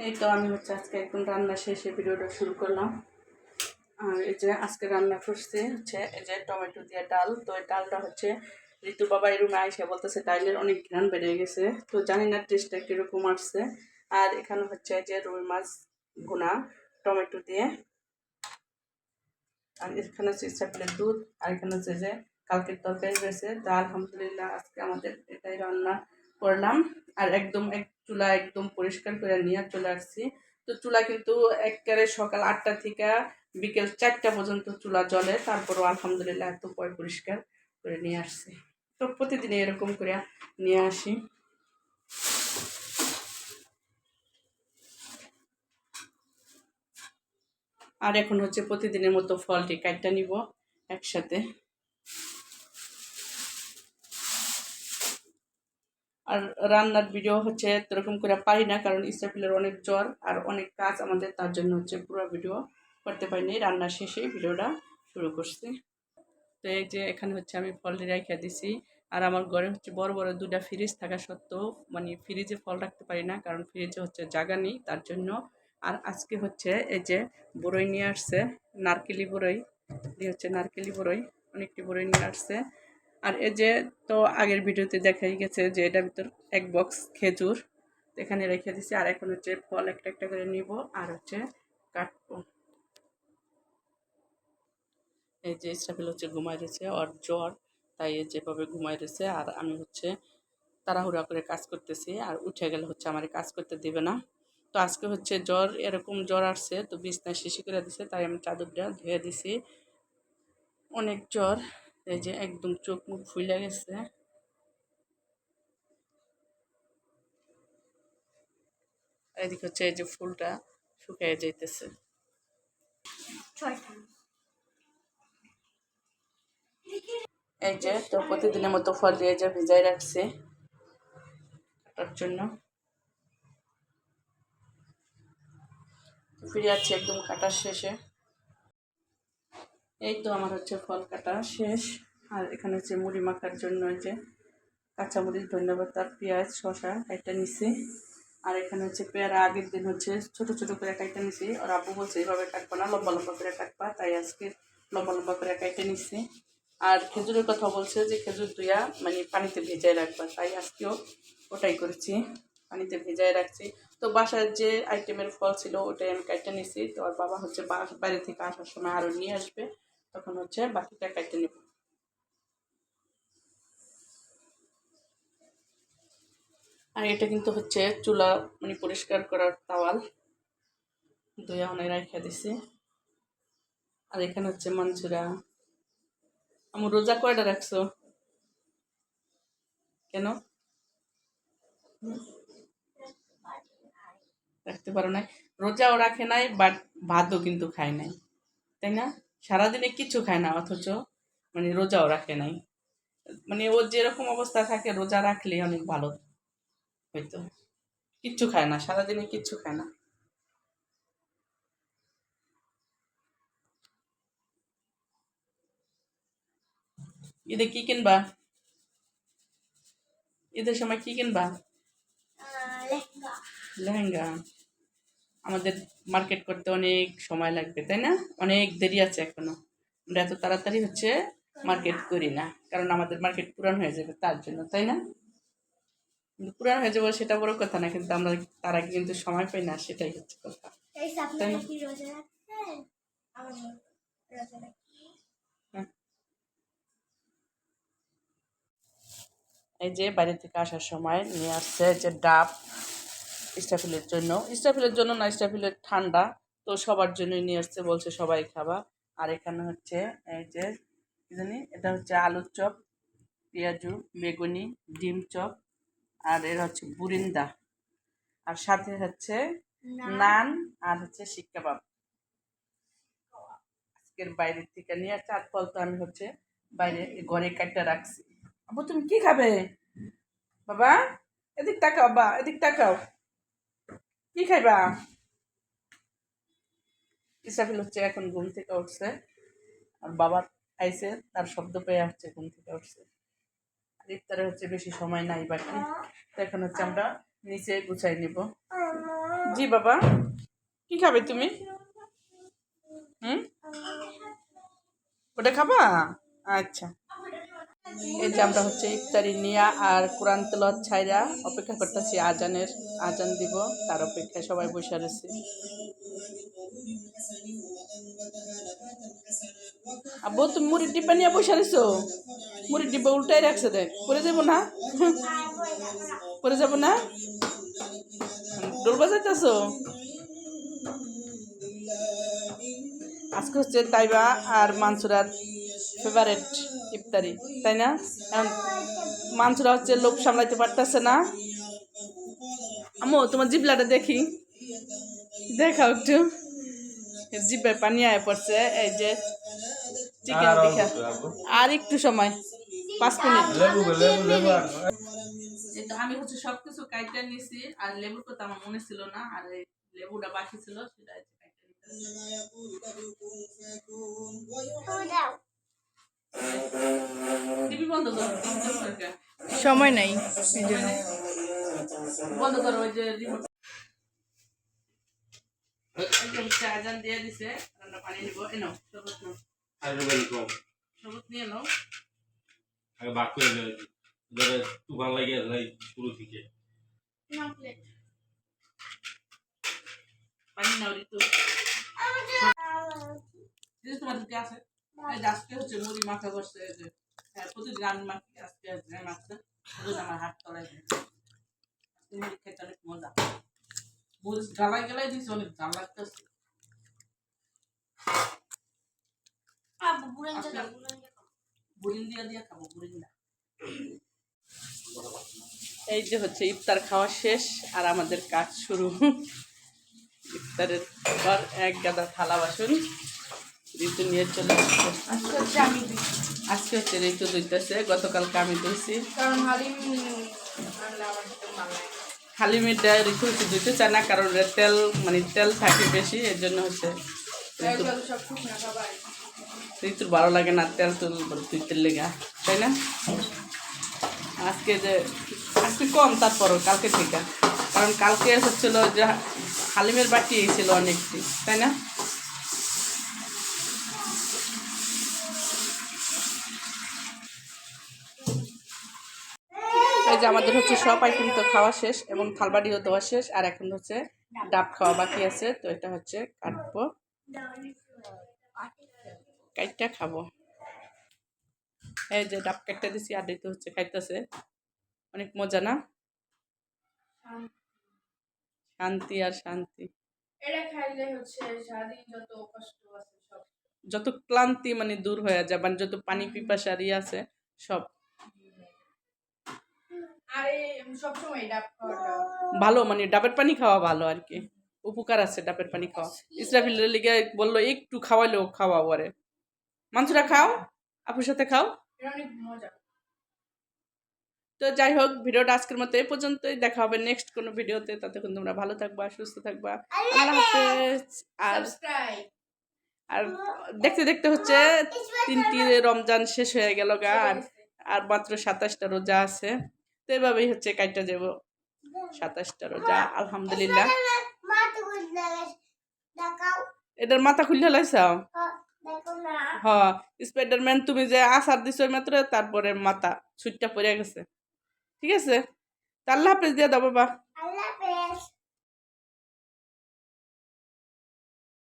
এই তো আমি হচ্ছে আজকে একদম রান্না শেষে ভিডিওটা শুরু করলাম। আর এই যে আজকে রান্না করছি হচ্ছে এই যে টমেটো দিয়ে ডাল। তো এই ডালটা হচ্ছে ঋতু বাবা এই রুমে আইসা বলতেছে ডালের অনেক ঘ্রাণ বেড়ে গেছে, তো জানি না টেস্টটা কীরকম আসছে। আর এখানে হচ্ছে যে রুই মাছ ভুনা টমেটো দিয়ে, আর এখানে হচ্ছে ইচ্ছা দুধ, আর এখানে হচ্ছে যে কালকের তরকারি রয়েছে। তো আলহামদুলিল্লাহ আজকে আমাদের এটাই রান্না করলাম। আর একদম এক চুলা একদম পরিষ্কার করে নিয়ে চলে আসছি। তো চুলা কিন্তু একেবারে সকাল 8টা থেকে বিকেল 4টা পর্যন্ত চুলা জ্বলে, তারপরও আলহামদুলিল্লাহ এত পরিষ্কার করে নিয়ে আসছি। তো প্রতিদিন এরকম করে নিয়ে আসি। আর এখন হচ্ছে প্রতিদিনের মতো ফলটি কাটটা নিব একসাথে। আর রান্নার ভিডিও হচ্ছে এরকম করে পারি না, কারণ ইসরাফিলের অনেক জ্বর আর অনেক কাজ আমাদের, তার জন্য হচ্ছে পুরো ভিডিও করতে পারিনি। রান্নার শেষে ভিডিওটা শুরু করছি। তো এই যে এখানে হচ্ছে আমি ফলটি রেখে দিছি। আর আমার ঘরে হচ্ছে বড় বড় দুটা ফ্রিজ থাকা সত্ত্বেও মানে ফ্রিজে ফল রাখতে পারি না, কারণ ফ্রিজে হচ্ছে জায়গা নেই, তার জন্য। আর আজকে হচ্ছে এই যে বড়ই নিয়ে আসছে, নারকেলি বড়ই, এই হচ্ছে নারকেলি বড়ই, অনেকটি বড়ই নিয়ে আসছে। আর এই যে তো আগের ভিডিওতে দেখাই গেছে যে এটার ভিতর এক বক্স খেজুর, এখানে রেখে দিছি। আর এখন হচ্ছে ফল একটা একটা করে নিব আর হচ্ছে কাটবো। এই যে ইসরাফিল হচ্ছে ঘুমাই রয়েছে, ওর জ্বর, তাই যেভাবে ঘুমাই রয়েছে। আর আমি হচ্ছে তাড়াহুড়া করে কাজ করতেছি, আর উঠে গেলে হচ্ছে আমার কাজ করতে দিবে না। তো আজকে হচ্ছে জ্বর, এরকম জ্বর আসছে, তো বিছনায় শিশি করে দিছে, তাই আমি চাদরটা ধুয়ে দিছি। অনেক জ্বর, এই যে একদম চোখ মুখ ফুলে গেছে। এদিকে হচ্ছে এই যে ফুলটা শুকিয়ে যাইতেছে। এই যে তো প্রতিদিনের মতো ফল দিয়ে যে ভিজাই রাখছি কাটার জন্য। ফিরে যাচ্ছি একদম কাটার শেষে। এই তো আমার হচ্ছে ফল কাটা শেষ। আর এখানে হচ্ছে মুড়ি মাখার জন্য এই যে কাঁচামরিচ, ধন্যবাদ, পেঁয়াজ, শসা একটা নিছি। আর এখানে হচ্ছে পেয়ারা আগের দিন হচ্ছে ছোট ছোট করে কাইটা নিছি। আর আব্বু বলছে এইভাবে কাটবা না, লম্বা লম্বা করে কাটবা, তাই আজকে লম্বা লম্বা করে কাইটে নিছি। আর খেজুরের কথা বলছে যে খেজুর ধুইয়া মানে পানিতে ভেজাই রাখবা, তাই আজকেও ওটাই করেছি, পানিতে ভেজাই রাখছি। তো বাসার যে আইটেমের ফল ছিল ওটাই আমি কাইটে নিছি। তো আর বাবা হচ্ছে বাইরে থেকে আসার সময় আরও নিয়ে আসবে, তখন হচ্ছে বাকিটা কাইটে নেব। আর এটা কিন্তু হচ্ছে চুলা মানে পরিষ্কার করার তাওয়াল, ধুয়ে অনেক রাখা দিছি। আর এখানে হচ্ছে মাঞ্চুরা। আমার রোজা কয়টা রাখছো? কেন রাখতে পারো নাই? রোজাও রাখে নাই, বাট ভাতও কিন্তু খায় নাই, তাই না? সারাদিনে কিছু খায় না, অথচ মানে রোজাও রাখে নাই। মানে ওর যেরকম অবস্থা থাকে রোজা রাখলে অনেক ভালো হইতো। কিচ্ছু খায় না, সারাদিনে কিচ্ছু খায় না। ঈদে কি কিনবা? ঈদের সময় কি কিনবা? লেহেঙ্গা? আমাদের মার্কেট করতে অনেক সময় লাগবে, তাই না? অনেক দেরি আছে এখনো। আমরা এত তাড়াতাড়ি হচ্ছে মার্কেট করি না, কারণ আমাদের মার্কেট পুরান হয়ে যাবে, তার জন্য, তাই না? কিন্তু পুরান হয়ে যাবো সেটা বড় কথা না, কিন্তু আমরা তার আগে কিন্তু সময় পাই না, সেটাই হচ্ছে কথা, তাই না? হ্যাঁ। এই যে বাইরে থেকে আসার সময় নিয়ে আসছে যে ডাব, স্টাফিলের জন্য না, স্টাফিলের ঠান্ডা, তো সবার জন্যই নিয়ে আসছে, বলছে সবাই খাবা। আর এখানে হচ্ছে এই যে কি জানি এটা হচ্ছে আলুর চপ, পেঁয়াজু, বেগুনি, ডিম চপ, আর এর হচ্ছে বুরিন্দা, আর সাথে হচ্ছে নান, আর হচ্ছে শিক কাবাব। আজকের বাইরের থেকে নিয়ে আসছে। আর ফল তো আমি হচ্ছে বাইরে ঘরে কাটটা রাখছি। আবু তুমি কি খাবে? বাবা এদিক তাকাও, বা এদিক তাকাও, কি খাইবা? ইসরাফিল হচ্ছে এখন ঘুম থেকে উঠছে, আর বাবা আইছে, তার শব্দ পেয়ে আসছে, ঘুম থেকে উঠছে। আর ইফতারে হচ্ছে বেশি সময় নাই বাকি, তো এখন হচ্ছে আমরা নিচে গুছাই নিব। জি বাবা, কি খাবে তুমি? হুম, ওটা খাবা? আচ্ছা। এই যে আমরা হচ্ছে ইফতারি নিয়া আর কোরআন তেলাওয়াত ছাইরা অপেক্ষা করতেছি আজান দিব, তার অপেক্ষায় সবাই বসে রয়েছে। আব্বু তুমি মুড়ির ডিব্বা নিয়ে বসে রয়েছো? মুড়ির ডিব্বা উল্টাই রাখছে, দেখ পরে যাবো না? পরে যাবো না? ডোল বাজাইতেছো? আজকে হচ্ছে তাইবা আর মানসুরার ফেভারেট ইফতারি, তাই না? এখন মানসুরা হচ্ছে লোভ সামলাইতে পারতেছে না। আম্মু তোমার জিবলাটা দেখি, দেখাও একটু। জিব্বায় পানি আয় পড়ছে। এই যে চিকেন দেখা, আর একটু সময়, 5 মিনিট। আমি হচ্ছে সবকিছু কাইটা নিছি, আর লেবুর কথা আমার মনে ছিল না, আর এই লেবুটা বাকি ছিল সেটা টিভি বন্ধ করো, সময় নাই বন্ধ করো। ওই যে রিমোট আজান দিয়ে দিছে, রান্না পানি নিব। এনো শরবত নাও, শরবত নিয়ে নাও। আগে বাক করে দেয় ধরে তুফান লাগিয়ে নাই শুরু থেকে পানি নাও ঋতু। তোমার দিকে আছে আজকে হচ্ছে মুড়ি মাখা করছে, যে প্রতিদিন আমি মাখি, আজকে মাখছে আমার হাত তলায় মুড়ি খেতে অনেক মজা। মরিচ গালাই গালাই দিচ্ছে, অনেক জাল লাগতেছে। বুড়িন দিয়ে খাবো, বুড়িন্দা। এই যে হচ্ছে ইফতার খাওয়া শেষ আর আমাদের কাজ শুরু। ইফতারের পর এক গাদা থালা বাসন ঋতু নিয়ে চলে আসছে। আজকে হচ্ছে ঋতু ধুইতেছে, গতকালকে আমি ধুইছি। হালিমিটা ঋতু হচ্ছে ধুইতে চায় না, কারণ তেল মানে তেল থাকে বেশি, এর জন্য হচ্ছে ঋতুর ভালো লাগে না তেল ধুইতে লেগা, তাই না? আজকে কম, তারপরও কালকে থেকে, কারণ কালকে হচ্ছিল যে হালিমের বাটি ছিল অনেকটি, তাই না? এই যে আমাদের হচ্ছে সব আইটেম তো খাওয়া শেষ এবং থালবাড়িও দেওয়া শেষ, আর এখন হচ্ছে ডাব খাওয়া বাকি আছে। তো এটা হচ্ছে কাটবো, কাইটটা খাবো। এই যে ডাব কাটতে দিছি, আর দিতে হচ্ছে খাইতেছে, অনেক মজা না? শান্তি আর শান্তি। এটা খাইলে হচ্ছে সারাদিন যত কষ্ট আছে সব, যত ক্লান্তি মানে দূর হয়ে যায়, মানে যত পানি পিপাসার আছে সব। আরে সবসময় ডাব খাওয়াটা ভালো, মানে ডাবের পানি খাওয়া ভালো আর কি, উপকার আছে ডাবের পানি খাওয়া। ইসরাফিলের লিগে বললো একটু খাওয়াইলেও খাওয়া ওরে। মাংসটা খাও, আপুর সাথে খাও, অনেক মজা। তো যাই হোক, ভিডিওটা আজকের মতো এই পর্যন্তই। দেখা হবে নেক্সট কোনো ভিডিওতে। ততক্ষণ তোমরা ভালো থাকবা, সুস্থ থাকবা। আল্লাহ হাফেজ। আর দেখতে দেখতে হচ্ছে 3টি রমজান শেষ হয়ে গেল গা, আর মাত্র 27টা রোজা আছে। তো এভাবেই হচ্ছে কাইটা যাব 27টা রোজা, আলহামদুলিল্লাহ। এটার মাথা খুললে লাইছাও? হ্যাঁ, স্পাইডারম্যান তুমি যে আসার দিছো মাত্র, তারপরে মাথা ছুটটা পড়ে গেছে। ঠিক আছে, আল্লাহ হাফেজ দিয়ে দাও বাবা।